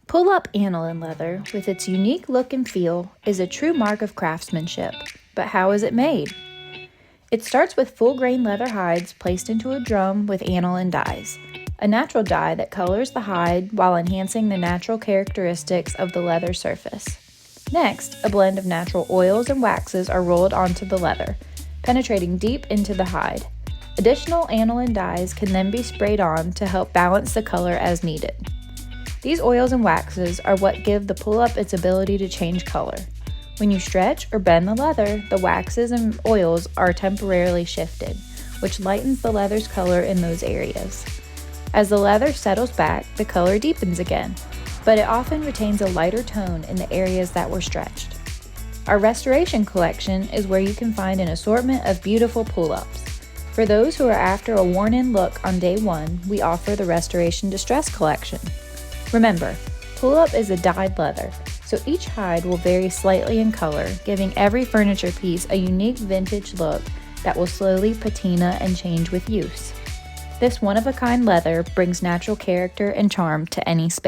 Pull-up aniline leather, with its unique look and feel, is a true mark of craftsmanship. But how is it made? It starts with full-grain leather hides placed into a drum with aniline dyes, a natural dye that colors the hide while enhancing the natural characteristics of the leather surface. Next, a blend of natural oils and waxes are rolled onto the leather, penetrating deep into the hide. Additional aniline dyes can then be sprayed on to help balance the color as needed. These oils and waxes are what give the pull-up its ability to change color. When you stretch or bend the leather, the waxes and oils are temporarily shifted, which lightens the leather's color in those areas. As the leather settles back, the color deepens again, but it often retains a lighter tone in the areas that were stretched. Our restoration collection is where you can find an assortment of beautiful pull-ups. For those who are after a worn-in look on day one, we offer the Restoration Distress Collection. Remember, pull-up is a dyed leather, so each hide will vary slightly in color, giving every furniture piece a unique vintage look that will slowly patina and change with use. This one-of-a-kind leather brings natural character and charm to any space.